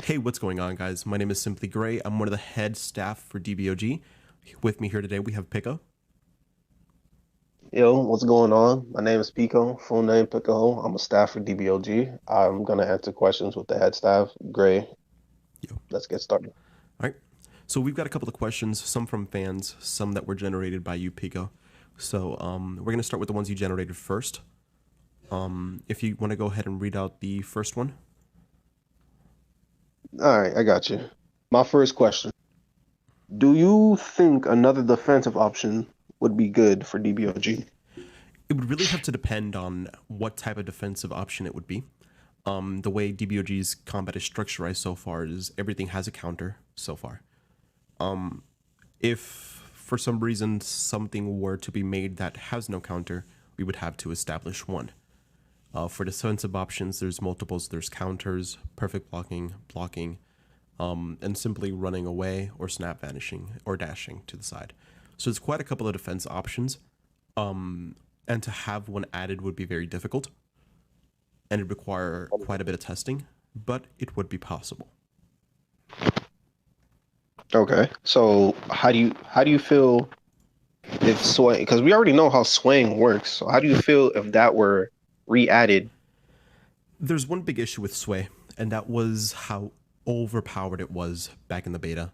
Hey, what's going on, guys? My name is Simply Gray. I'm one of the head staff for DBOG. With me here today, we have Pico. Yo, what's going on? My name is Pico, full name Pico. I'm a staff for DBOG. I'm gonna answer questions with the head staff, Gray. Yo. Let's get started. All right. So we've got a couple of questions, some from fans, some that were generated by you, Pico. So we're going to start with the ones you generated first. If you want to go ahead and read out the first one. All right, I got you. My first question. Do you think another defensive option would be good for DBOG? It would really have to depend on what type of defensive option it would be. The way DBOG's combat is structured so far is everything has a counter so far. If for some reason something were to be made that has no counter, we would have to establish one. For defensive options, there's multiples. There's counters, perfect blocking, and simply running away or snap vanishing or dashing to the side. So there's quite a couple of defense options. And to have one added would be very difficult. And it'd require quite a bit of testing, but it would be possible. Okay, so how do you feel if sway? Because we already know how swaying works. So how do you feel if that were re-added? There's one big issue with Sway, and that was how overpowered it was back in the beta,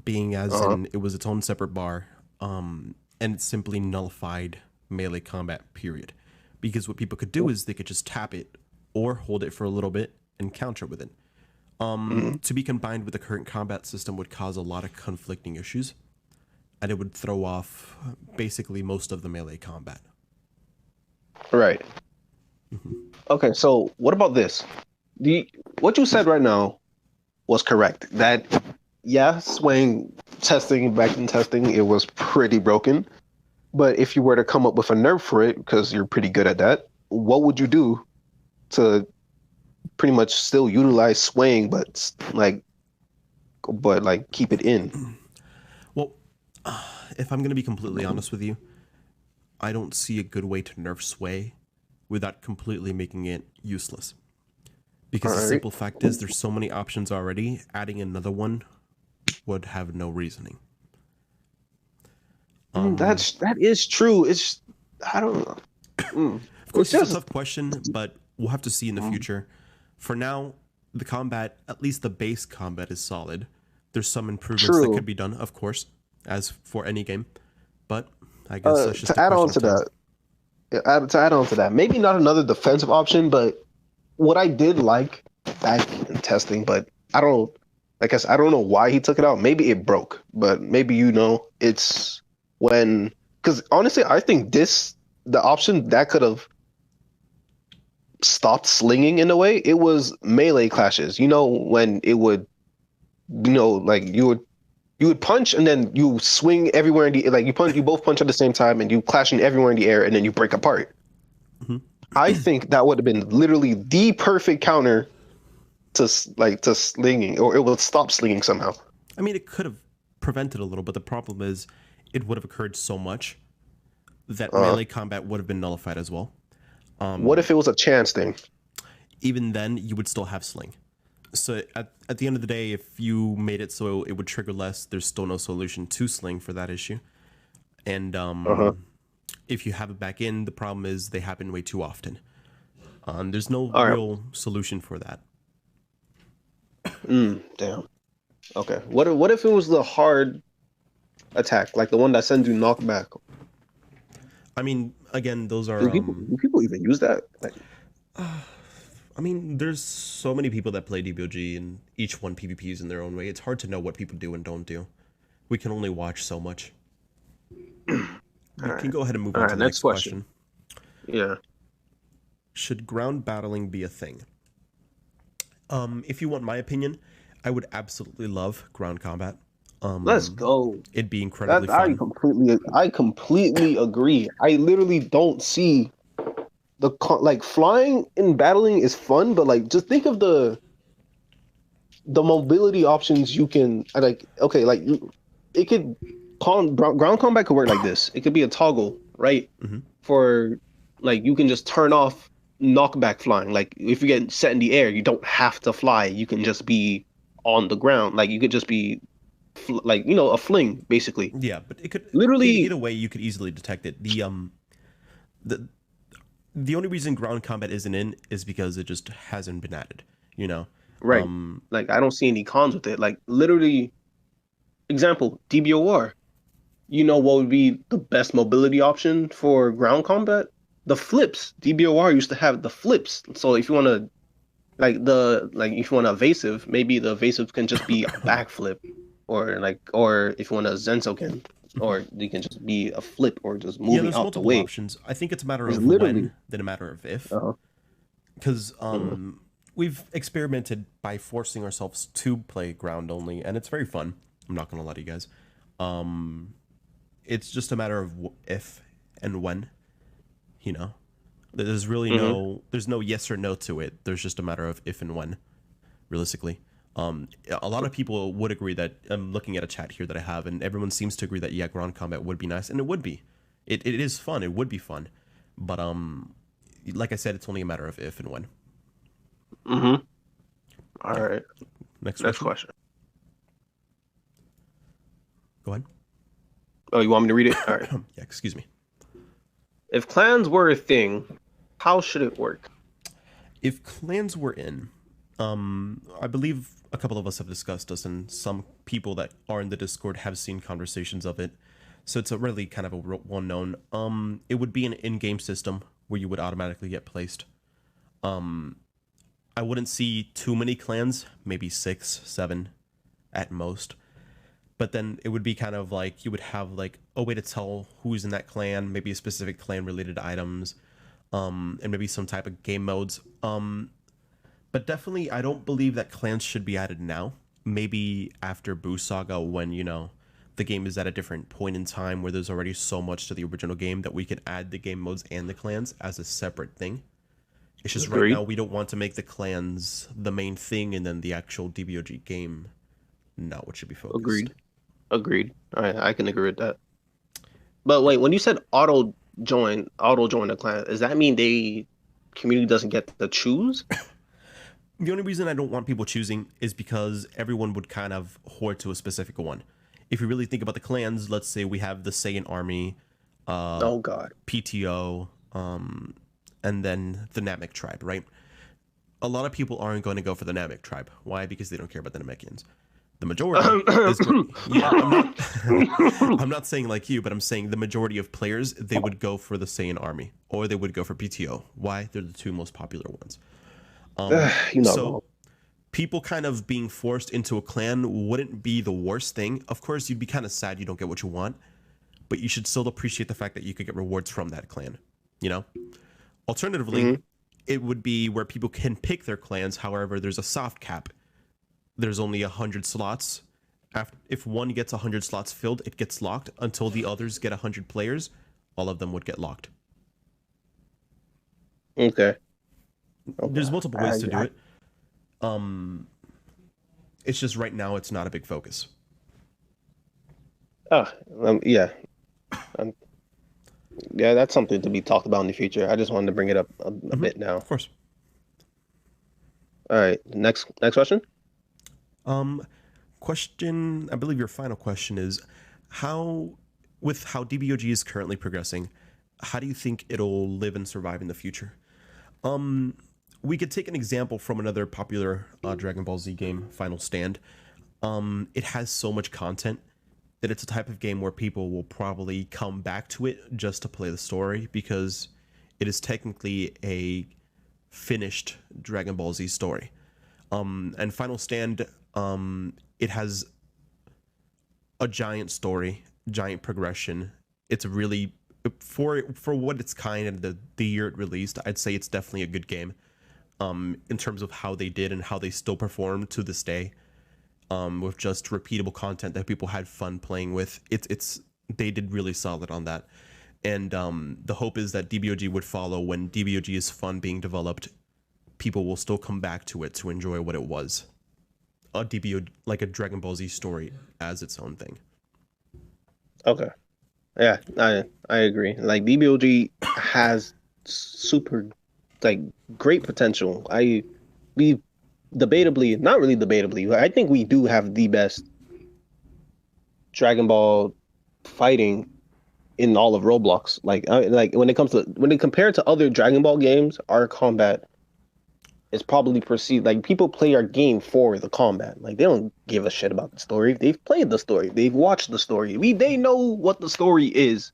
being as Uh-huh. in it was its own separate bar, and it simply nullified melee combat, period. Because what people could do is they could just tap it or hold it for a little bit and counter with it. Mhm. To be combined with the current combat system would cause a lot of conflicting issues, and it would throw off basically most of the melee combat. Right. Okay, so what about this? What you said right now was correct. That yeah, swaying testing back in testing, it was pretty broken. But if you were to come up with a nerf for it, because you're pretty good at that, what would you do to pretty much still utilize swaying, but keep it in? Well, if I'm going to be completely honest with you, I don't see a good way to nerf Sway without completely making it useless. All Because the right. simple fact is, there's so many options already, adding another one would have no reasoning. That is true. It's I don't know. Mm. Of It's course, it's a just tough question, but we'll have to see in the future. For now, the combat, at least the base combat, is solid. There's some improvements that true. could be done, of course, as for any game. But I guess that's just To a add question on of to time. that, to add on to that, maybe not another defensive option, but what I did like back in testing, but I don't, like I said, I don't know why he took it out. Maybe it broke, but maybe it's when, because honestly, I think the option that could have stopped slinging in a way, it was melee clashes. You know, when it would, like you would punch and then you swing everywhere in the like you both punch at the same time and you clash in everywhere in the air and then you break apart. Mhm. I think that would have been literally the perfect counter to slinging, or it would stop slinging somehow. I mean, it could have prevented a little, but the problem is it would have occurred so much that Uh, melee combat would have been nullified as well. what if it was a chance thing? Even then, you would still have sling. So at the end of the day, if you made it so it would trigger less, there's still no solution to sling for that issue. And Uh-huh. if you have it back in, the problem is they happen way too often. There's no All right. real solution for that. Damn. Okay. What if it was the hard attack, like the one that sends you knockback? I mean, again, those are. Do people even use that? Like, I mean, there's so many people that play DBOG, and each one PvPs in their own way. It's hard to know what people do and don't do. We can only watch so much. all We can right. go ahead and move All on right. to the Next next question. question. Yeah. Should ground battling be a thing? If you want my opinion, I would absolutely love ground combat. Let's go. It'd be incredibly That fun. I completely agree. I literally don't see like flying and battling is fun, but like just think of the mobility options you can like. Okay, like it could ground combat could work like this. It could be a toggle, right? Mhm. For like you can just turn off knockback flying. Like if you get set in the air, you don't have to fly. You can just be on the ground. Like you could just be like a fling basically. Yeah, but it could Literally, either way you could easily detect it. The the only reason ground combat isn't in is because it just hasn't been added. You know. right. Like I don't see any cons with it. Like literally, example, DBOR. You know what would be the best mobility option for ground combat? The flips. DBOR used to have the flips. So if you want to if you want evasive, maybe the evasive can just be a backflip, or if you want a Zensoken, or you can just be a flip or just moving there's out the multiple way. options. I think it's a matter It's of literally when than a matter of if. uh-huh. Because we've experimented by forcing ourselves to play ground only, and it's very fun. I'm not gonna lie to you guys. It's just a matter of if and when. You know, there's really there's no yes or no to it. There's just a matter of if and when, realistically. A lot of people would agree that I'm looking at a chat here that I have, and everyone seems to agree that ground combat would be nice, and it would be. It is fun. It would be fun, but like I said, it's only a matter of if and when. All right. Next question. Go ahead. Oh, you want me to read it? All right. Yeah, excuse me. If clans were a thing, how should it work? If clans were in, I believe a couple of us have discussed this, and some people that are in the Discord have seen conversations of it. So it's a really kind of a well-known. It would be an in-game system where you would automatically get placed. I wouldn't see too many clans, maybe 6, 7 at most. But then it would be kind of like you would have like a way to tell who's in that clan, maybe a specific clan related items, and maybe some type of game modes. But definitely I don't believe that clans should be added now. Maybe after Buu Saga, when, the game is at a different point in time where there's already so much to the original game that we can add the game modes and the clans as a separate thing. It's just right now we don't want to make the clans the main thing and then the actual DBOG game not what should be focused. Agreed. All right, I can agree with that. But wait, when you said auto join a clan, does that mean the community doesn't get to choose? The only reason I don't want people choosing is because everyone would kind of hoard to a specific one. If you really think about the clans, let's say we have the Saiyan army, oh god, PTO, and then the Namek tribe, right? A lot of people aren't going to go for the Namek tribe. Why? Because they don't care about the Namekians. The majority is I'm not saying like you, but I'm saying the majority of players, they would go for the Saiyan army or they would go for PTO. Why? They're the two most popular ones. So people kind of being forced into a clan wouldn't be the worst thing. Of course, you'd be kind of sad you don't get what you want, but you should still appreciate the fact that you could get rewards from that clan, Alternatively, it would be where people can pick their clans. However, there's a soft cap. There's only 100 slots. If one gets 100 slots filled, it gets locked until the others get 100 players. All of them would get locked. Okay. There's multiple ways to do it. It's just right now it's not a big focus. Yeah. Yeah, that's something to be talked about in the future. I just wanted to bring it up a bit now. Of course. All right. Next question. Question, I believe your final question is with how DBOG is currently progressing, how do you think it'll live and survive in the future? We could take an example from another popular Dragon Ball Z game, Final Stand. It has so much content that it's a type of game where people will probably come back to it just to play the story because it is technically a finished Dragon Ball Z story. And Final Stand, it has a giant story, giant progression. It's really, for what it's kind and the year it released, I'd say it's definitely a good game. In terms of how they did and how they still perform to this day, with just repeatable content that people had fun playing with. They did really solid on that. And the hope is that DBOG would follow. When DBOG is fun being developed, people will still come back to it to enjoy what it was. A DBOG, like a Dragon Ball Z story as its own thing. Okay. Yeah, I agree. Like DBOG has super great potential. We debatably, not really debatably, I think we do have the best Dragon Ball fighting in all of Roblox. Like when it compared to other Dragon Ball games, our combat is probably perceived like people play our game for the combat. Like they don't give a shit about the story. They've played the story. They've watched the story. They know what the story is.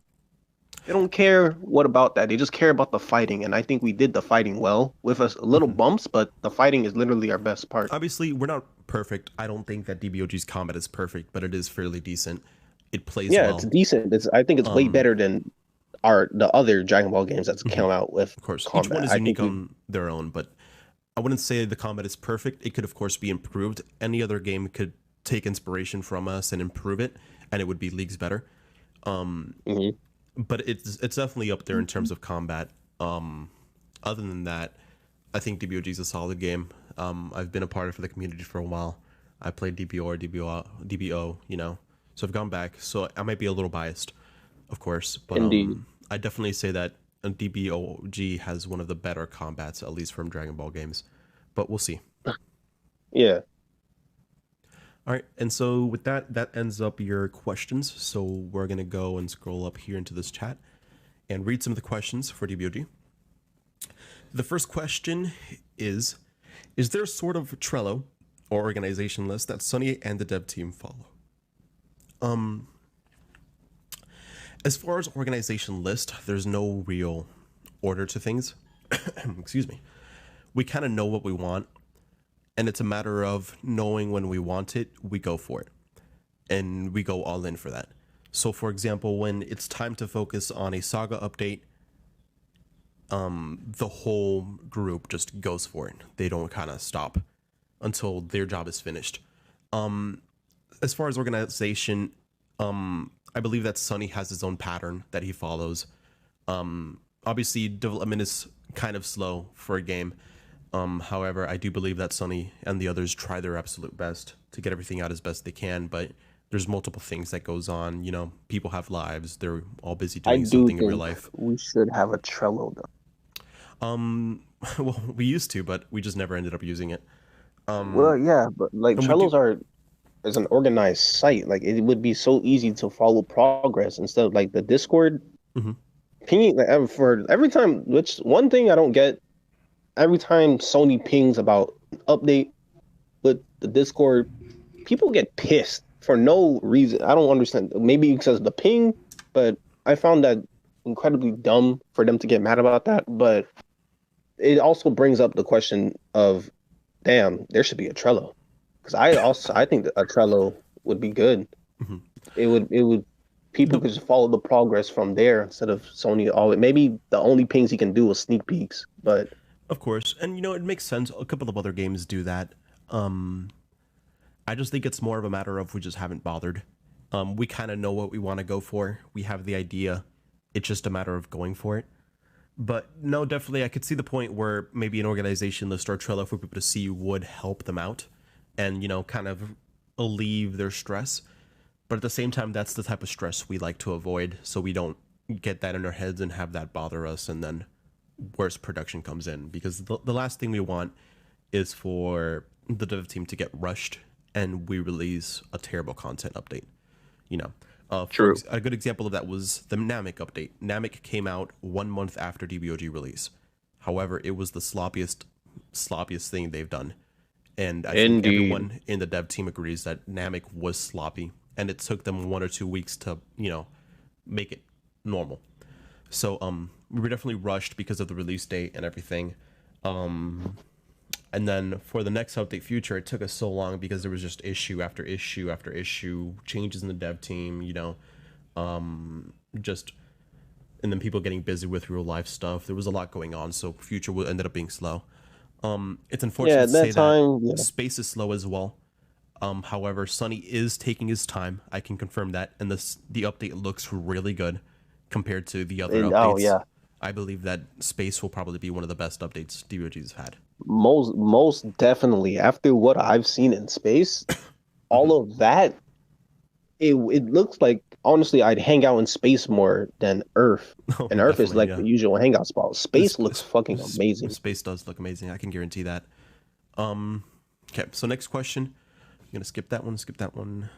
They don't care what about that. They just care about the fighting. And I think we did the fighting well with a little bumps, but the fighting is literally our best part. Obviously, we're not perfect. I don't think that DBOG's combat is perfect, but it is fairly decent. It plays well. It's decent. I think it's way better than the other Dragon Ball games that's come out with. Of course, combat. each one is unique on their own, but I wouldn't say the combat is perfect. It could, of course, be improved. Any other game could take inspiration from us and improve it, and it would be leagues better. But it's definitely up there in terms of combat. Other than that, I think DBOG is a solid game. I've been a part of the community for a while. I played DBO or DBO, you know, so I've gone back. So I might be a little biased, of course, but I definitely say that DBOG has one of the better combats, at least from Dragon Ball games. But we'll see. Yeah. All right, and so with that, that ends up your questions. So we're going to go and scroll up here into this chat and read some of the questions for DBOG. The first question is there a sort of Trello or organization list that Sunny and the dev team follow? As far as organization list, there's no real order to things. Excuse me. We kind of know what we want, and it's a matter of knowing when we want it, we go for it. And we go all in for that. So for example, when it's time to focus on a saga update, the whole group just goes for it. They don't kind of stop until their job is finished. As far as organization, I believe that Sunny has his own pattern that he follows. Obviously, development is kind of slow for a game. However, I do believe that Sunny and the others try their absolute best to get everything out as best they can, but there's multiple things that goes on. You know, people have lives. They're all busy doing something in real life. We should have a Trello, though. Well, we used to, but we just never ended up using it. Well, yeah, but like Trellos is an organized site. Like it would be so easy to follow progress instead of like the Discord pinging. Like, for every time, which one thing I don't get, every time Sony pings about update with the Discord, people get pissed for no reason. I don't understand. Maybe because of the ping, but I found that incredibly dumb for them to get mad about that. But it also brings up the question of, damn, there should be a Trello. Because I think that a Trello would be good. It would people could just follow the progress from there instead of Sony always. Maybe the only pings he can do is sneak peeks, but of course, and you know it makes sense. A couple of other games do that. I just think it's more of a matter of we just haven't bothered. We kind of know what we want to go for. We have the idea. It's just a matter of going for it. But no, definitely, I could see the point where maybe an organization list or Trello for people to see would help them out and, you know, kind of alleviate their stress. But at the same time, that's the type of stress we like to avoid, so we don't get that in our heads and have that bother us, and then worse production comes in. Because the last thing we want is for the dev team to get rushed and we release a terrible content update, you know. True. A good example of that was the Namek update. Namek came out 1 month after DBOG release. However, it was the sloppiest thing they've done. And I think everyone in the dev team agrees that Namek was sloppy, and it took them 1 or 2 weeks to, you know, make it normal. So we were definitely rushed because of the release date and everything. And then for the next update future, it took us so long because there was just issue after issue after issue, changes in the dev team, you know, and then people getting busy with real life stuff. There was a lot going on, so future ended up being slow. It's unfortunate to say that space is slow as well. However, Sunny is taking his time. I can confirm that, and the update looks really good compared to the other updates. Oh yeah, I believe that space will probably be one of the best updates DBOG's had. Most definitely. After what I've seen in space, all of that, it looks like, honestly, I'd hang out in space more than Earth. Oh, and Earth is like the usual hangout spot. Space looks fucking amazing. Space does look amazing. I can guarantee that. Okay, so next question. I'm gonna skip that one. Skip that one.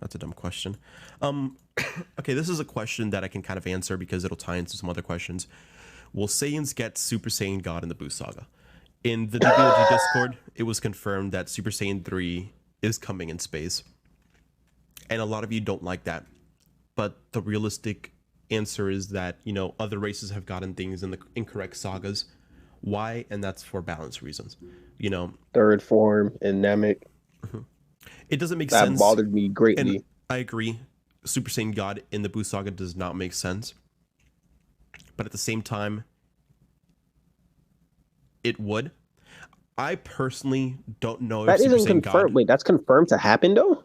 That's a dumb question. Okay, this is a question that I can kind of answer because it'll tie into some other questions. Will Saiyans get Super Saiyan God in the Buu Saga? In the DBOG Discord, it was confirmed that Super Saiyan 3 is coming in space. And a lot of you don't like that. But the realistic answer is that, you know, other races have gotten things in the incorrect sagas. Why? And that's for balance reasons. You know, Third form and Namek. it doesn't make sense. That bothered me greatly. And I agree. Super Saiyan God in the Buu Saga does not make sense. But at the same time, it would. I personally don't know That if Super isn't Saiyan confirmed. God... Wait, that's confirmed to happen though?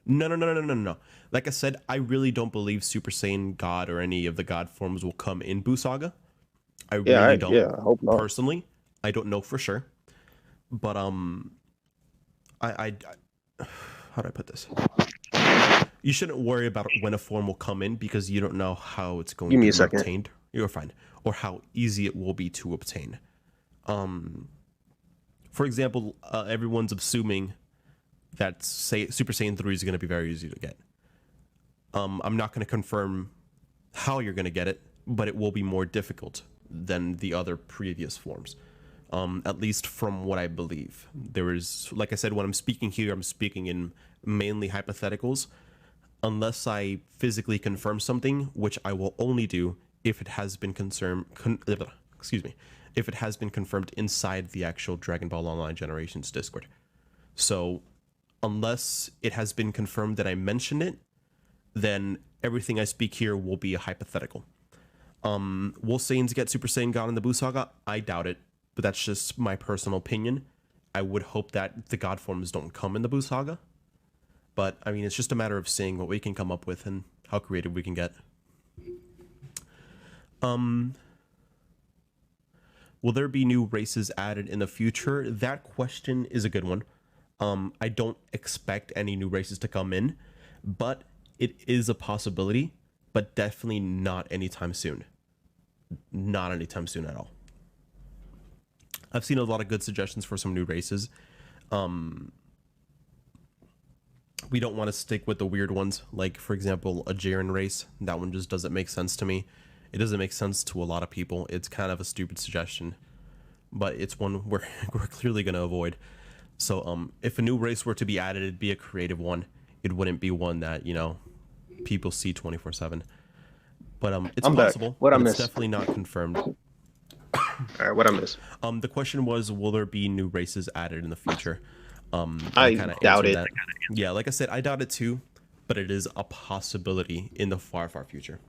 No. Like I said, I really don't believe Super Saiyan God or any of the God forms will come in Buu Saga. I really don't. Yeah, I hope not. Personally, I don't know for sure. But I how do I put this? You shouldn't worry about when a form will come in because you don't know how it's going to be obtained. You're fine. Or how easy it will be to obtain. For example, everyone's assuming that Super Saiyan 3 is going to be very easy to get. I'm not going to confirm how you're going to get it, but it will be more difficult than the other previous forms. At least from what I believe. There is, like I said, when I'm speaking here, I'm speaking in mainly hypotheticals. Unless I physically confirm something, which I will only do if it has been if it has been confirmed inside the actual Dragon Ball Online Generations Discord. So, unless it has been confirmed that I mentioned it, then everything I speak here will be a hypothetical. Will Saiyans get Super Saiyan God in the Buu Saga? I doubt it, but that's just my personal opinion. I would hope that the God forms don't come in the Buu Saga. But, I mean, it's just a matter of seeing what we can come up with and how creative we can get. Will there be new races added in the future? That question is a good one. I don't expect any new races to come in, but it is a possibility, but definitely not anytime soon. Not anytime soon at all. I've seen a lot of good suggestions for some new races. We don't want to stick with the weird ones, like, for example, a Jiren race. That one just doesn't make sense to me. It doesn't make sense to a lot of people. It's kind of a stupid suggestion, but it's one we're clearly going to avoid. So if a new race were to be added, it'd be a creative one. It wouldn't be one that, you know, people see 24/7. But it's possible, but it's definitely not confirmed. All right, what I miss? The question was, will there be new races added in the future? I doubt it. Yeah, like I said, I doubt it too, but it is a possibility in the far, far future.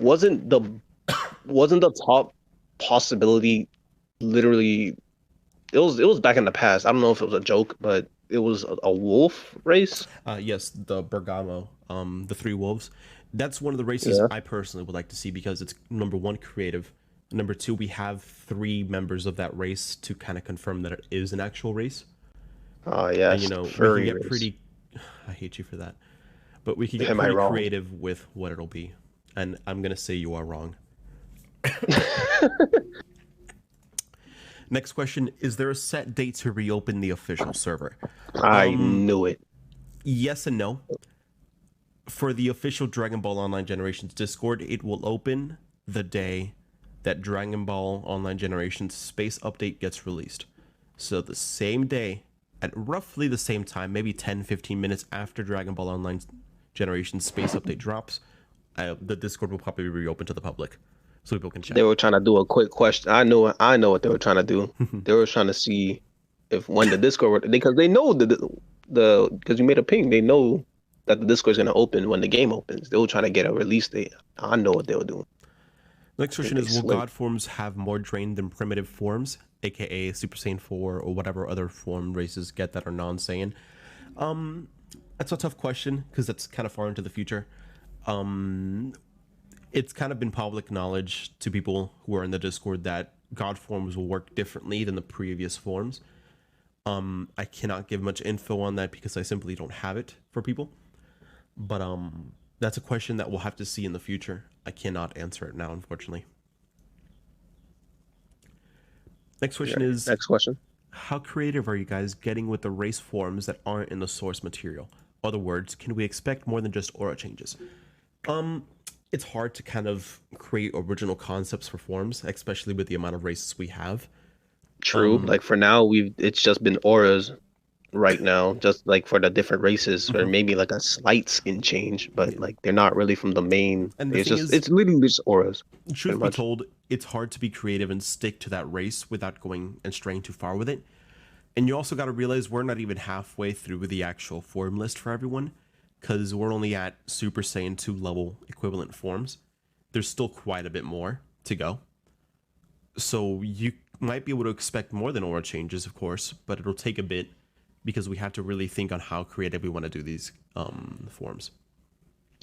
Wasn't the top possibility literally? It was back in the past. I don't know if it was a joke, but it was a wolf race. Yes, the Bergamo, the 3 wolves. That's one of the races I personally would like to see because it's, number one, creative. Number two, we have 3 members of that race to kind of confirm that it is an actual race. Oh yeah, and, you know, we can get pretty. I hate you for that, but we can get pretty creative with what it'll be. And I'm gonna say you are wrong. Next question: is there a set date to reopen the official server? I knew it. Yes and no. For the official Dragon Ball Online Generations Discord, it will open the day that Dragon Ball Online Generations Space Update gets released. So the same day, at roughly the same time, maybe 10-15 minutes after Dragon Ball Online Generations Space Update drops, the Discord will probably be reopened to the public, so people can check. They were trying to do a quick question. I know what they were trying to do. They were trying to see if when the Discord, because they know because you made a ping, they know that the Discord is going to open when the game opens. They were trying to get a release date. I know what they were doing. Next question is, will God forms have more drain than primitive forms, aka Super Saiyan 4 or whatever other form races get that are non-Saiyan? That's a tough question because that's kind of far into the future. It's kind of been public knowledge to people who are in the Discord that God forms will work differently than the previous forms. I cannot give much info on that because I simply don't have it for people. But that's a question that we'll have to see in the future. I cannot answer it now, unfortunately. Next question is... Next question. how creative are you guys getting with the race forms that aren't in the source material? Other words, can we expect more than just aura changes? It's hard to kind of create original concepts for forms, especially with the amount of races we have. True. Like for now, it's just been auras right now, just like for the different races, or maybe like a slight skin change, but like they're not really from the main. And the thing is, it's literally just auras. Truth be told, it's hard to be creative and stick to that race without going and straying too far with it. And you also got to realize we're not even halfway through with the actual form list for everyone, because we're only at Super Saiyan 2 level equivalent forms. There's still quite a bit more to go. So you might be able to expect more than aura changes, of course, but it'll take a bit because we have to really think on how creative we want to do these forms.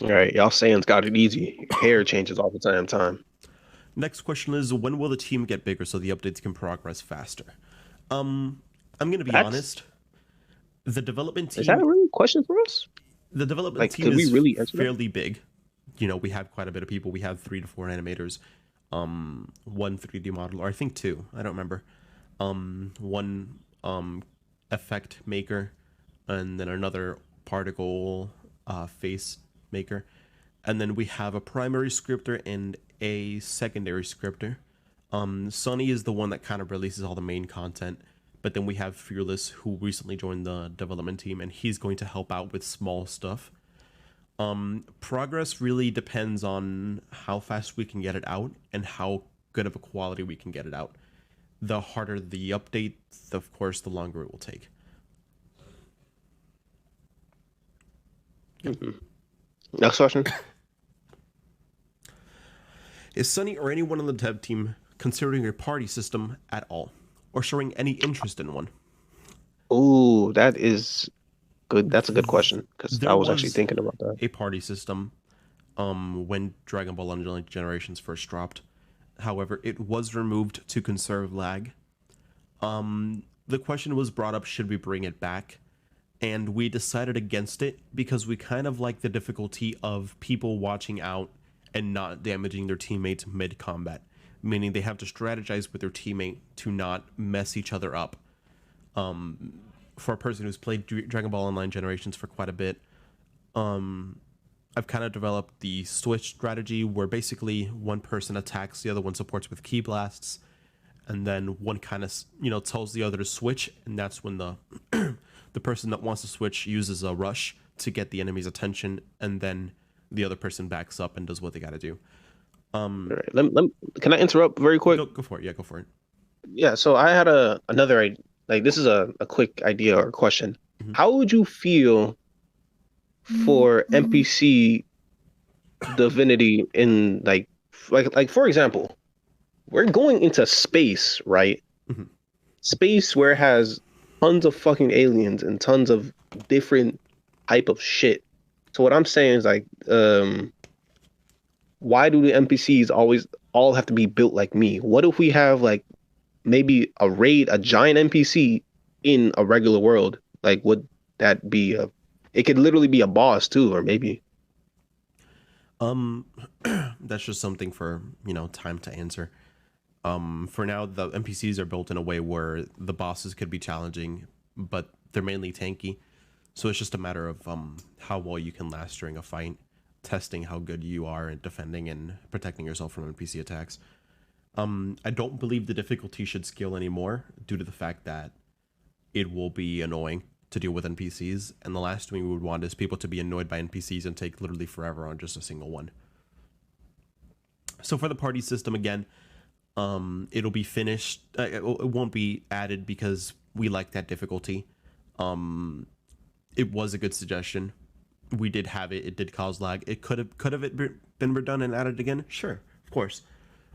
All right, y'all Saiyans got it easy. Hair changes all the time. Next question is, when will the team get bigger so the updates can progress faster? I'm going to be honest. The development team... Is that a real question for us? The development team is fairly big. You know, we have quite a bit of people. We have 3 to 4 animators, 1 3D modeler, I think 2. I don't remember. 1 effect maker, and then another particle face maker. And then we have a primary scripter and a secondary scripter. Sunny is the one that kind of releases all the main content. But then we have Fearless, who recently joined the development team, and he's going to help out with small stuff. Progress really depends on how fast we can get it out and how good of a quality we can get it out. The harder the update, of course, the longer it will take. Next question. Is Sunny or anyone on the dev team considering a party system at all, or showing any interest in one? Oh, that is good. That's a good question, because I was actually thinking about that. A party system when Dragon Ball Online Generations first dropped. However, it was removed to conserve lag. The question was brought up, should we bring it back? And we decided against it because we kind of like the difficulty of people watching out and not damaging their teammates mid-combat. Meaning they have to strategize with their teammate to not mess each other up. For a person who's played Dragon Ball Online Generations for quite a bit, I've kind of developed the switch strategy where basically one person attacks, the other one supports with ki blasts, and then one kind of, tells the other to switch, and that's when the the person that wants to switch uses a rush to get the enemy's attention, and then the other person backs up and does what they got to do. All right. Can I interrupt very quick? Go for it. Yeah, go for it. Yeah, so I had another, like, this is a quick idea or question. Mm-hmm. How would you feel for NPC divinity in, like for example, we're going into space, right? Mm-hmm. Space where it has tons of fucking aliens and tons of different type of shit. So what I'm saying is, like, why do the NPCs always all have to be built like me? What if we have, like, maybe a giant NPC in a regular world? Like, would that be it could literally be a boss too, or maybe. That's just something for, time to answer. For now, the NPCs are built in a way where the bosses could be challenging, but they're mainly tanky. So it's just a matter of how well you can last during a fight, testing how good you are at defending and protecting yourself from NPC attacks. I don't believe the difficulty should scale anymore due to the fact that it will be annoying to deal with NPCs, and the last thing we would want is people to be annoyed by NPCs and take literally forever on just a single one. So for the party system, again, it'll be finished. It won't be added because we like that difficulty. It was a good suggestion. We did have it. It did cause lag. It could have it been redone and added again? Sure, of course.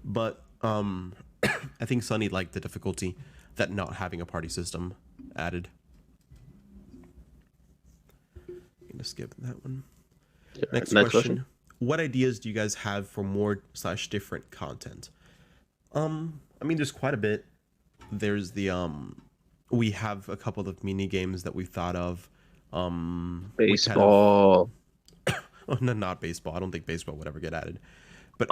But I think Sunny liked the difficulty that not having a party system added. I'm gonna skip that one. Next question. What ideas do you guys have for more/different content? There's quite a bit. There's the we have a couple of mini games that we've thought of. Baseball. No, not baseball. I don't think baseball would ever get added. But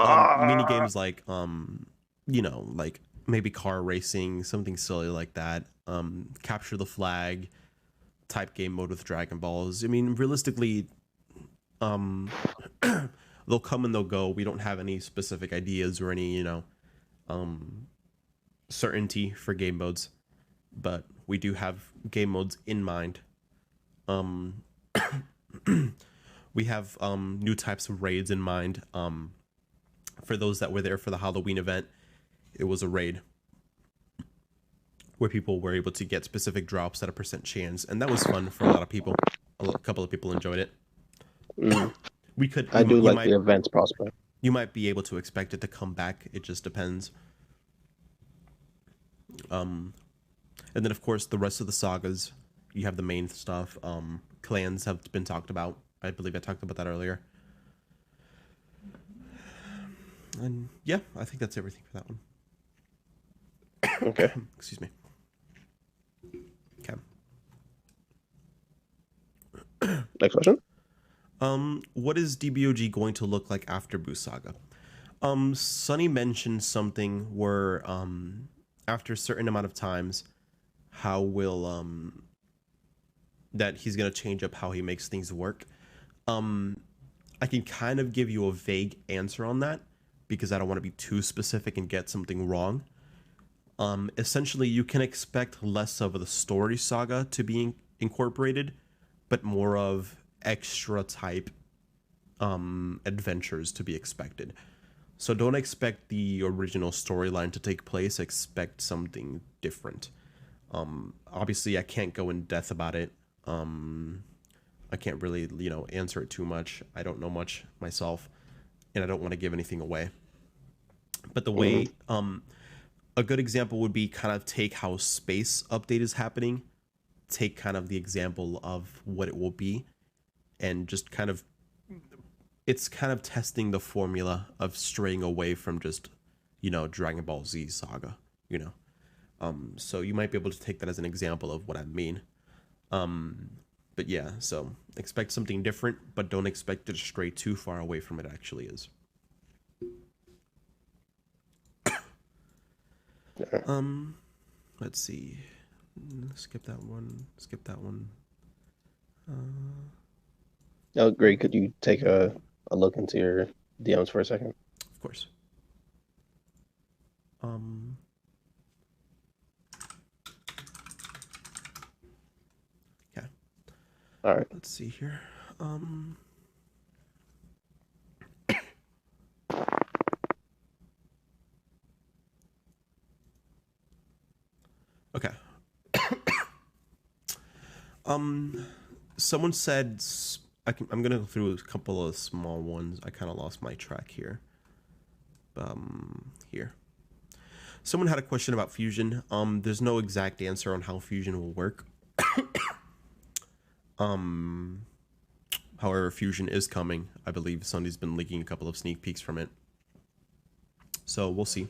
mini games like like maybe car racing, something silly like that. Capture the flag type game mode with Dragon Balls. I mean, realistically, um, they'll come and they'll go. We don't have any specific ideas or any, certainty for game modes, but we do have game modes in mind. Um, we have new types of raids in mind. For those that were there for the Halloween event, it was a raid where people were able to get specific drops at a percent chance, and that was fun for a lot of people. A couple of people enjoyed it. We could. I do like the events prospect. You might be able to expect it to come back. It just depends. And then of course the rest of the sagas. You have the main stuff. Clans have been talked about. I believe I talked about that earlier. And yeah, I think that's everything for that one. Okay. Excuse me. Okay. Next question. What is DBOG going to look like after Buu Saga? Sunny mentioned something where after a certain amount of times, how will that he's gonna change up how he makes things work. I can kind of give you a vague answer on that because I don't want to be too specific and get something wrong. Essentially, you can expect less of the story saga to be incorporated, but more of extra type adventures to be expected. So don't expect the original storyline to take place. Expect something different. Obviously, I can't go in depth about it. I can't really, answer it too much. I don't know much myself, and I don't want to give anything away. But the way, a good example would be kind of take how space update is happening, take kind of the example of what it will be, and just kind of, it's kind of testing the formula of straying away from just, Dragon Ball Z saga, So you might be able to take that as an example of what I mean. But yeah, so expect something different, but don't expect it to stray too far away from it actually is. Let's see. Skip that one. Skip that one. Oh, great. Could you take a look into your DMs for a second? Of course. Okay. All right. Let's see here. Okay. Someone said I'm gonna go through a couple of small ones. I kind of lost my track here. Here. Someone had a question about fusion. There's no exact answer on how fusion will work. However, fusion is coming. I believe Sunny's been leaking a couple of sneak peeks from it. So we'll see.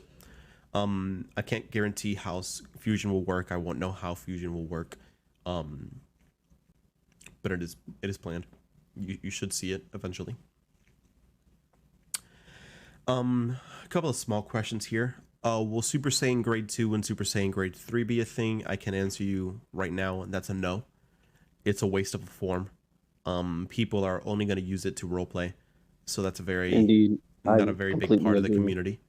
I can't guarantee how fusion will work. I won't know how fusion will work. But it is planned. You should see it eventually. A couple of small questions here. Will Super Saiyan Grade 2 and Super Saiyan Grade 3 be a thing? I can answer you right now, and that's a no. It's a waste of a form. People are only going to use it to roleplay, so that's not a very big part of the community.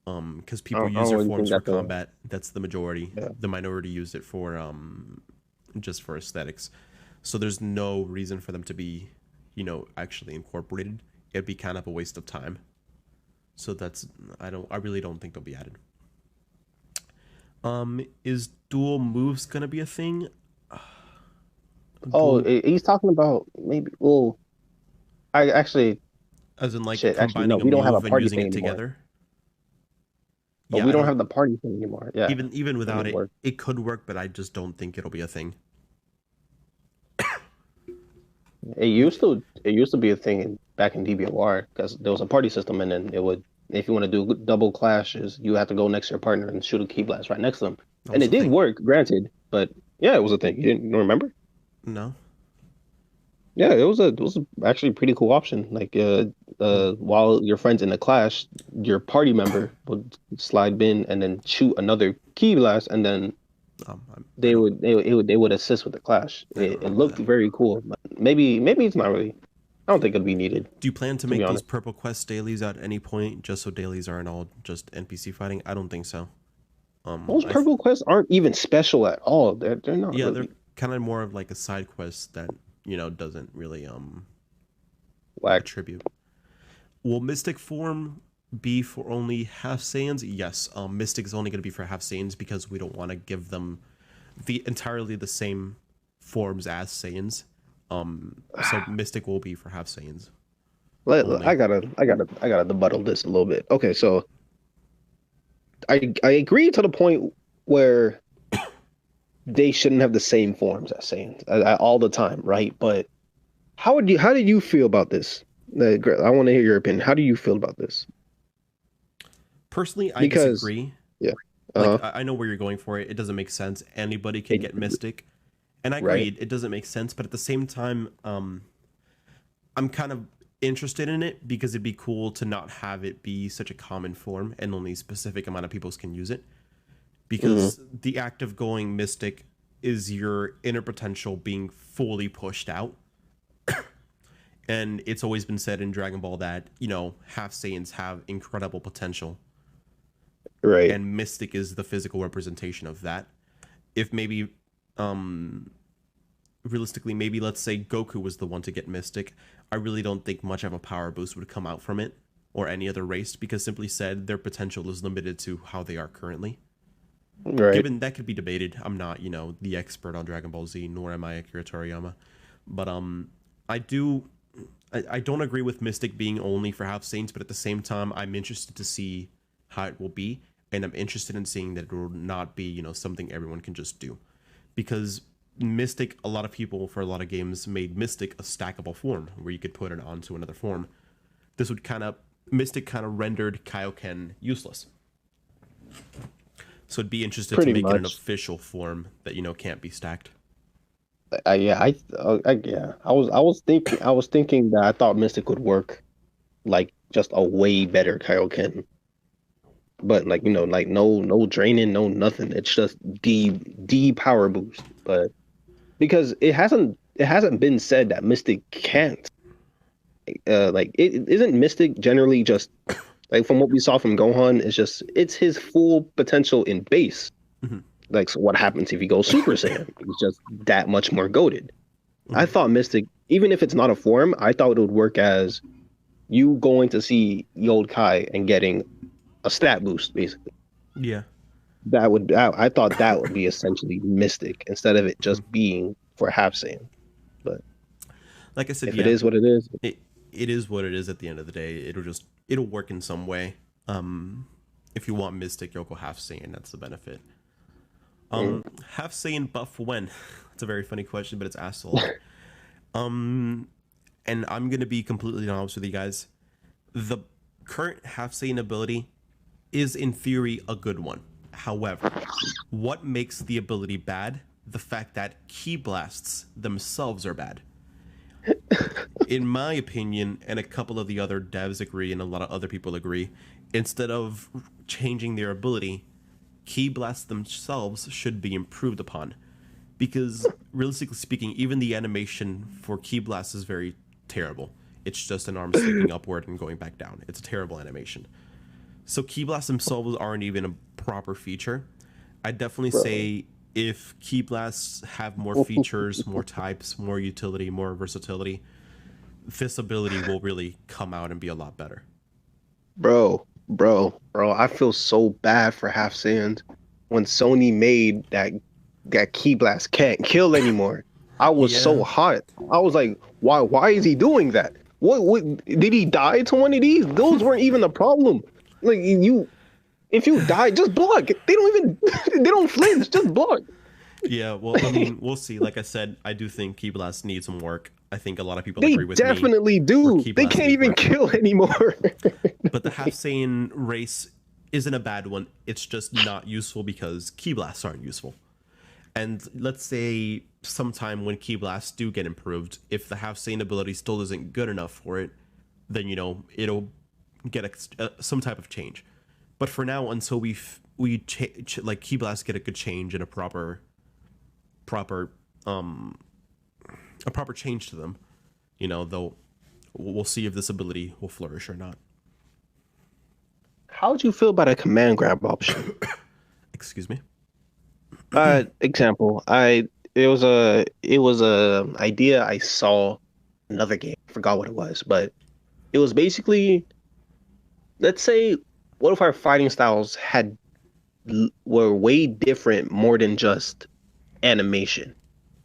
Because people use their forms for combat. That's the majority. Yeah. The minority use it for just for aesthetics. So there's no reason for them to be, actually incorporated. It'd be kind of a waste of time. So I really don't think they'll be added. Is dual moves gonna be a thing? He's talking about maybe. Well, I actually. As in, like, combining we don't have a and party using thing it anymore. together. But we don't have the party thing anymore. Yeah. Even without it, it could work, but I just don't think it'll be a thing. It used to be a thing back in DBOR because there was a party system, and then it would, if you want to do double clashes, you have to go next to your partner and shoot a key blast right next to them, and it did work, granted. But yeah, it was a thing. You didn't remember? No. Yeah, it was actually a pretty cool option. Like while your friends in the clash, your party member would slide in and then shoot another key blast, and then I don't they would assist with the clash. I don't It remember looked that. very cool, but maybe it's not really. I don't think it'd be needed, Do you plan to to be make those honest. purple quest dailies at any point, just so dailies aren't all just NPC fighting? I don't think so. Those I th- purple quests aren't even special at all. They're not yeah, they're really kind of more of like a side quest that doesn't really whack. attribute. Will Mystic form be for only half Saiyans? Yes. Mystic is only going to be for half Saiyans because we don't want to give them the entirely the same forms as Saiyans. So Mystic will be for half Saiyans only. I gotta debuttal this a little bit. Okay, so I agree to the point where they shouldn't have the same forms as Saiyans all the time, right? But how did you feel about this? I want to hear your opinion. How do you feel about this? Personally, I Because disagree. yeah, Like uh, I know where you're going for it. It doesn't make sense. Anybody can get Mystic, and I right, agreed. It doesn't make sense, but at the same time, I'm kind of interested in it because it'd be cool to not have it be such a common form and only a specific amount of people can use it. hmm Because the act of going Mystic is your inner potential being fully pushed out. And it's always been said in Dragon Ball that, half Saiyans have incredible potential, right, and Mystic is the physical representation of that. If maybe, realistically, maybe let's say Goku was the one to get Mystic, I really don't think much of a power boost would come out from it or any other race because simply said their potential is limited to how they are currently. right. Given that could be debated, I'm not, the expert on Dragon Ball Z, nor am I Akira Toriyama. But I do I don't agree with Mystic being only for half Saints, but at the same time, I'm interested to see how it will be, and I'm interested in seeing that it will not be, something everyone can just do. Because Mystic, a lot of people for a lot of games made Mystic a stackable form where you could put it onto another form. This would Mystic kind of rendered Kaioken useless. So I'd be interested to Pretty make it an much. official form that, can't be stacked. Yeah, yeah. I was thinking that I thought Mystic would work like just a way better Kaioken, but like like no draining, no nothing. It's just D power boost. But because it hasn't been said that Mystic can't. Like it isn't Mystic generally just like from what we saw from Gohan. It's his full potential in base. Mm-hmm. Like so what happens if he goes Super Saiyan? He's just that much more goaded. I Mm-hmm. thought Mystic, even if it's not a form, I thought it would work as you going to see the old Kai and getting a stat boost, basically. Yeah. I thought that would be essentially Mystic instead of it Mm-hmm. just being for half Saiyan. But Like I said, if it yeah, is what it is, it it is what it is at the end of the day. It'll work in some way. If you want Mystic, you'll go half Saiyan. That's the benefit. mm, Half Saiyan buff when? It's a very funny question, but it's asked a lot. Um, and I'm gonna be completely honest with you guys. The current half Saiyan ability is in theory a good one. However, what makes the ability bad? The fact that ki blasts themselves are bad. In my opinion, and a couple of the other devs agree, and a lot of other people agree, instead of changing their ability, ki blasts themselves should be improved upon. Because realistically speaking, even the animation for ki blast is very terrible. It's just an arm sweeping upward and going back down. It's a terrible animation. So ki blasts themselves aren't even a proper feature. I'd definitely bro, say if ki blasts have more features, more types, more utility, more versatility, this ability will really come out and be a lot better. bro, I feel so bad for half Saiyans when Sony made that Key Blast can't kill anymore. I was so Yeah, hot. I was like, why is he doing that? What did he die to one of these? Those weren't even a problem. Like you if you die, just block. They don't even they don't flinch, just block. yeah. Well, I mean, we'll see. Like I said, I do think Key Blast needs some work. I think a lot of people They agree with me definitely where do. Key They Blast can't need even work. kill anymore. But the half Saiyan race isn't a bad one. It's just not useful because Key Blasts aren't useful. And let's say sometime when Key Blasts do get improved, if the half Saiyan ability still isn't good enough for it, then it'll get some type of change. But for now, until like Key Blasts get a good change and a proper change to them, we'll see if this ability will flourish or not. How would you feel about a command grab option? Excuse me. Example. It was a idea I saw in another game. I forgot what it was, but it was basically, let's say, what if our fighting styles were way different, more than just animation.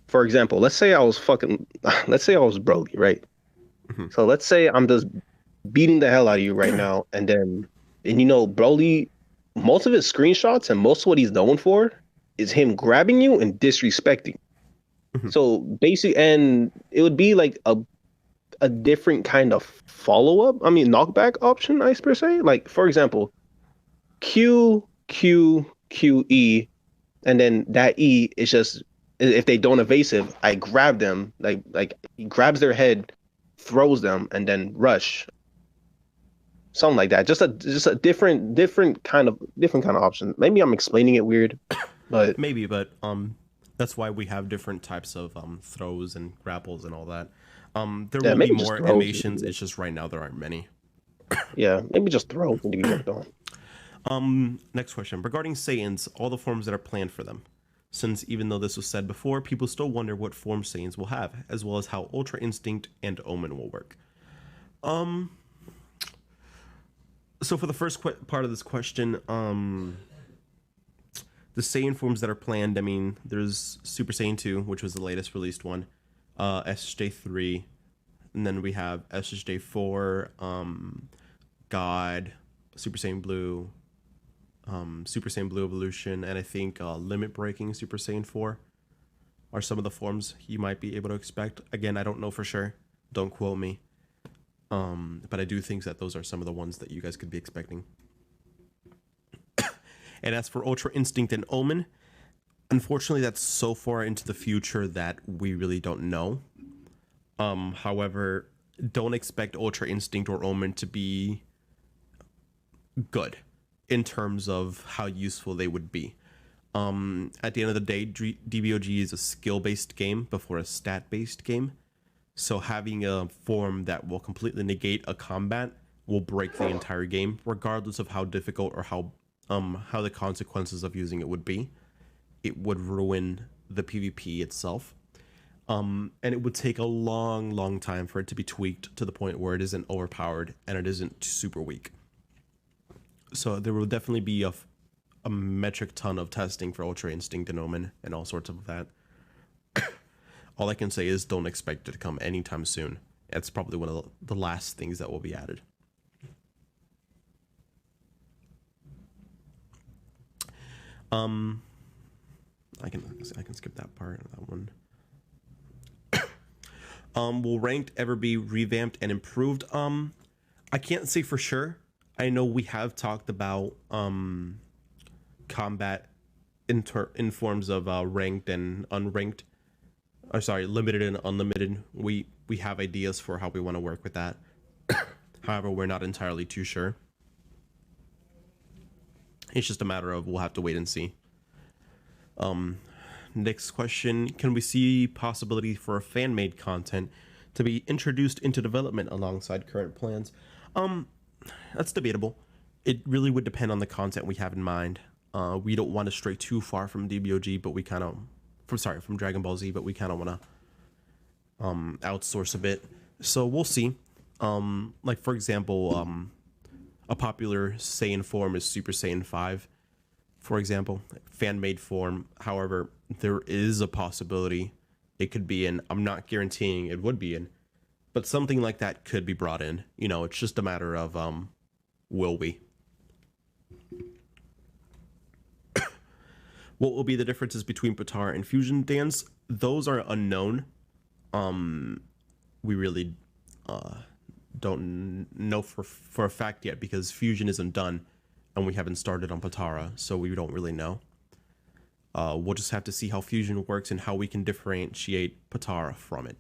For example, let's say I was Broly, right? Mm-hmm. So let's say I'm just beating the hell out of you right now, and Broly, most of his screenshots and most of what he's known for is him grabbing you and disrespecting. Mm-hmm. So basically, and it would be like a different kind of knockback option, I per se. Like, for example, Q, Q, Q, E, and then that E is just, if they don't evasive, I grab them, like he grabs their head, throws them, and then rush. Something like that. Just a different kind of option. Maybe I'm explaining it weird, but maybe, but that's why we have different types of throws and grapples and all that. There will be more animations. It's just right now there aren't many. Yeah, maybe just throw when you get on. Next question. Regarding Saiyans, all the forms that are planned for them. Since even though this was said before, people still wonder what form Saiyans will have, as well as how Ultra Instinct and Omen will work. So for the first part of this question, the Saiyan forms that are planned, I mean, there's Super Saiyan 2, which was the latest released one, SSJ 3, and then we have SSJ 4, God, Super Saiyan Blue, Super Saiyan Blue Evolution, and I think Limit Breaking Super Saiyan 4 are some of the forms you might be able to expect. Again, I don't know for sure. Don't quote me. But I do think that those are some of the ones that you guys could be expecting. And as for Ultra Instinct and Omen, unfortunately, that's so far into the future that we really don't know. However, don't expect Ultra Instinct or Omen to be good in terms of how useful they would be. At the end of the day, DBOG is a skill-based game before a stat-based game. So having a form that will completely negate a combat will break the entire game, regardless of how difficult or how the consequences of using it would be. It would ruin the PvP itself. And it would take a long time for it to be tweaked to the point where it isn't overpowered and it isn't super weak. So there will definitely be a metric ton of testing for Ultra Instinct and Omen and all sorts of that. All I can say is don't expect it to come anytime soon. It's probably one of the last things that will be added. I can skip that part, that one. Will ranked ever be revamped and improved? I can't say for sure. I know we have talked about combat in forms of ranked and unranked. Or sorry, limited and unlimited. We have ideas for how we want to work with that. However, we're not entirely too sure. It's just a matter of we'll have to wait and see. Next question. Can we see possibility for fan-made content to be introduced into development alongside current plans? That's debatable. It really would depend on the content we have in mind. We don't want to stray too far from DBOG, but we kind of... from Dragon Ball Z, but we kind of want to outsource a bit. So we'll see. Like, for example, a popular Saiyan form is Super Saiyan 5, for example. Fan-made form. However, there is a possibility it could be in. I'm not guaranteeing it would be in, but something like that could be brought in. It's just a matter of will we? What will be the differences between Potara and Fusion Dance? Those are unknown. We really don't know for a fact yet because Fusion isn't done and we haven't started on Potara, so we don't really know. We'll just have to see how fusion works and how we can differentiate Potara from it.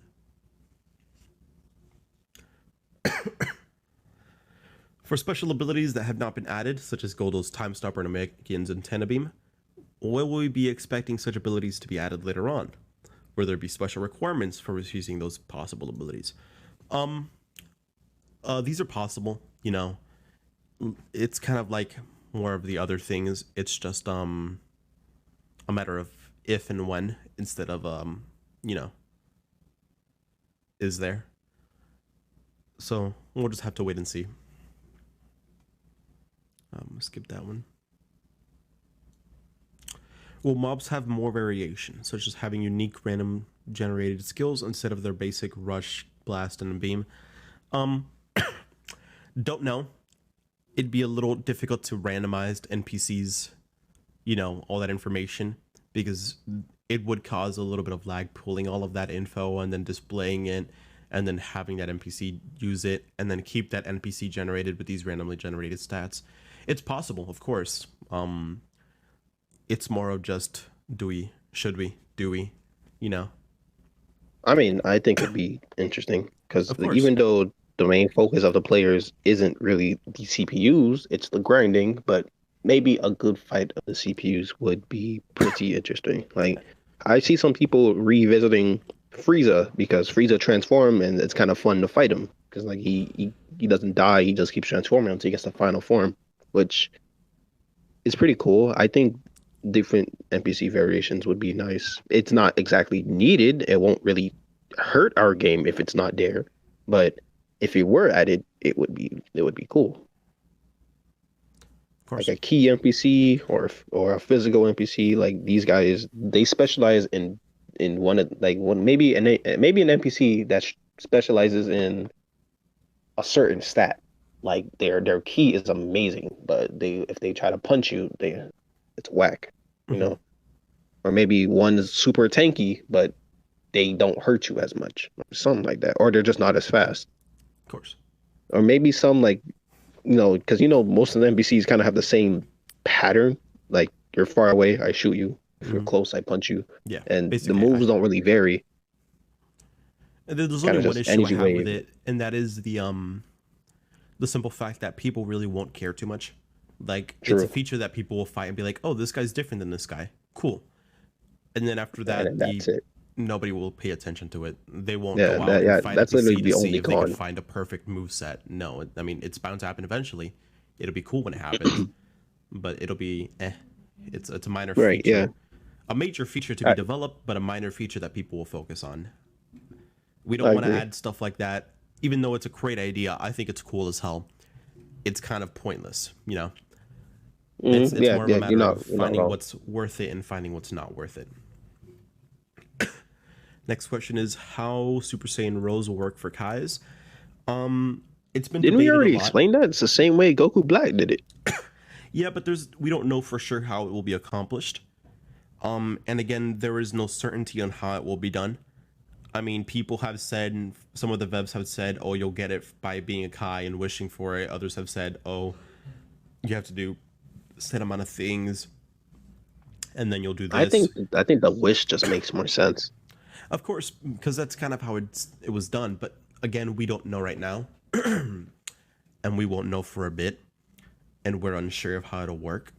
For special abilities that have not been added, such as Goldo's Time Stopper and Namekian's Antenna Beam, will we be expecting such abilities to be added later on? Will there be special requirements for using those possible abilities? These are possible, you know. It's kind of like more of the other things. It's just a matter of if and when instead of you know, is there. So we'll just have to wait and see. Skip that one. Will mobs have more variation, such as having unique random generated skills instead of their basic rush, blast, and beam? Don't know. It'd be a little difficult to randomize NPCs, you know, all that information, because it would cause a little bit of lag pulling all of that info and then displaying it and then having that NPC use it and then keep that NPC generated with these randomly generated stats. It's possible, of course. It's more of just should we, do we, you know? I mean, I think it'd be interesting because even though the main focus of the players isn't really the CPUs, it's the grinding, but maybe a good fight of the CPUs would be pretty interesting. Like, I see some people revisiting Frieza because Frieza transformed and it's kind of fun to fight him because like he doesn't die, he just keeps transforming until he gets the final form, which is pretty cool. I think different NPC variations would be nice. It's not exactly needed. It won't really hurt our game if it's not there, but if it were added, it would be cool. Of course. Like a key NPC or a physical NPC. Like these guys, they specialize in maybe an NPC that specializes in a certain stat. Like their key is amazing, but if they try to punch you, it's whack, you know. Or maybe one is super tanky, but they don't hurt you as much, something like that. Or they're just not as fast. Of course. Or maybe some like, you know, because you know most of the NPCs kind of have the same pattern. Like you're far away, I shoot you. If you're close, I punch you. Yeah. And the moves don't really vary. There's only one issue I have with it, and that is the simple fact that people really won't care too much. Like, True. It's a feature that people will fight and be like, oh, this guy's different than this guy. Cool. And then after that, that's it. Nobody will pay attention to it. They won't go out and find that's literally the only con. They can find a perfect moveset. No, I mean, it's bound to happen eventually. It'll be cool when it happens, but it'll be It's a minor feature. Yeah. A major feature to be developed, but a minor feature that people will focus on. We don't want to add stuff like that. Even though it's a great idea, I think it's cool as hell. It's kind of pointless, you know? It's more of a matter of finding what's worth it and finding what's not worth it. Next question is how Super Saiyan Rose will work for Kai's. It's been Didn't we already explain that? It's the same way Goku Black did it. Yeah, but we don't know for sure how it will be accomplished. And again, there is no certainty on how it will be done. I mean, people have said, some of the vebs have said, oh, you'll get it by being a Kai and wishing for it. Others have said, oh, you have to do a set amount of things, and then you'll do this. I think the wish just makes more sense. Of course, because that's kind of how it was done. But again, we don't know right now, and we won't know for a bit, and we're unsure of how it'll work.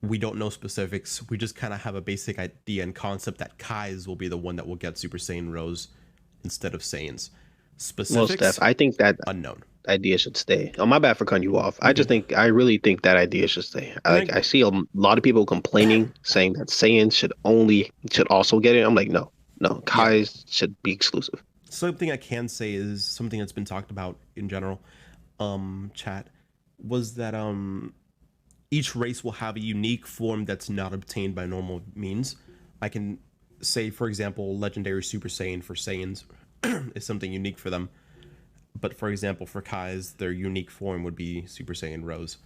We don't know specifics. We just kind of have a basic idea and concept that Kai's will be the one that will get Super Saiyan Rose instead of Saiyans. Specifics, well, Steph, I think that unknown idea should stay. Oh, my bad for cutting you off. I really think that idea should stay. I see a lot of people complaining, saying that Saiyans should also get it. I'm like, no, Kai's should be exclusive. Something I can say is something that's been talked about in general, chat, was that each race will have a unique form that's not obtained by normal means. I can say, for example, Legendary Super Saiyan for Saiyans is something unique for them. But for example, for Kai's, their unique form would be Super Saiyan Rose.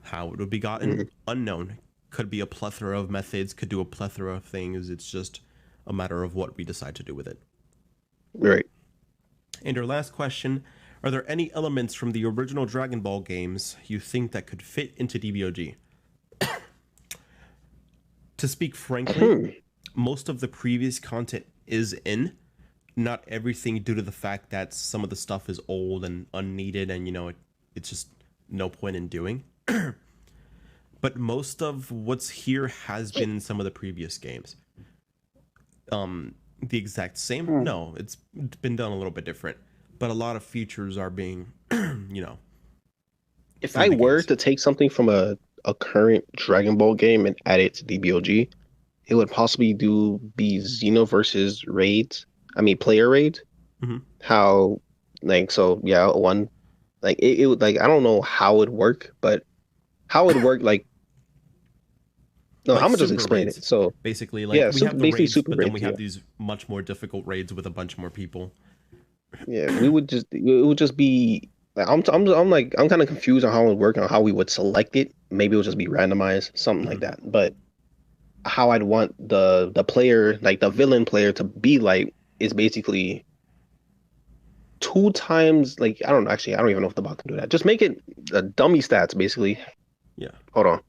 How it would be gotten, unknown. Could be a plethora of methods, could do a plethora of things. It's just a matter of what we decide to do with it. Right. And our last question, are there any elements from the original Dragon Ball games you think that could fit into DBOG? To speak frankly, most of the previous content is in. Not everything, due to the fact that some of the stuff is old and unneeded, and it's just no point in doing. But most of what's here has been in some of the previous games. The exact same? No, it's been done a little bit different. But a lot of features are being, If I were to take something from a current Dragon Ball game and add it to DBOG, it would possibly be Xeno versus raids. I mean, player raids. Mm-hmm. How, like, so yeah, one, like it would, like, I don't know how it would work, but how it would work, like, no, Like I'm gonna just super explain raids, it. So basically, like yeah, we have the basically raids, super but then raids. we have these much more difficult raids with a bunch more people. Yeah, it would just be. Like, I'm kind of confused on how it would work, on how we would select it. Maybe it would just be randomized, something like that. But how I'd want the player, like the villain player, to be like is basically two times, like, I don't know, actually I don't even know if the bot can do that. Just make it dummy stats basically. Yeah. Hold on.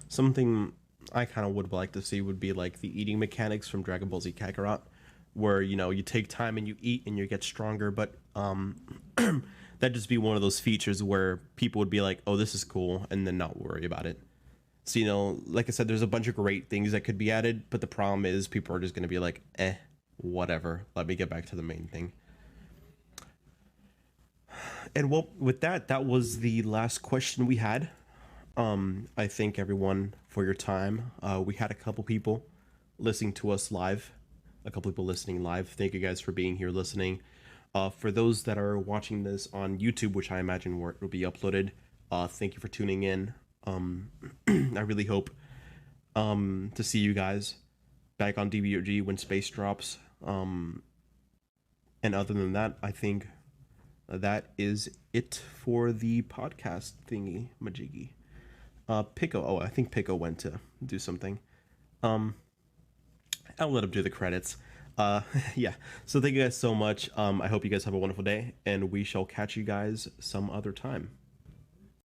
Something I kind of would like to see would be like the eating mechanics from Dragon Ball Z Kakarot, where you take time and you eat and you get stronger. But that'd just be one of those features where people would be like, "Oh, this is cool," and then not worry about it. So like I said, there's a bunch of great things that could be added, but the problem is people are just going to be like, whatever. Let me get back to the main thing. And well, with that was the last question we had. I thank everyone for your time. We had a couple people listening to us live, a couple people listening live. Thank you guys for being here listening. For those that are watching this on YouTube, which I imagine will be uploaded, thank you for tuning in. I really hope to see you guys back on DBOG when space drops. And other than that, I think that is it for the podcast thingy majiggy. Pico. Oh, I think Pico went to do something. I'll let him do the credits. Yeah. So thank you guys so much. I hope you guys have a wonderful day, and we shall catch you guys some other time.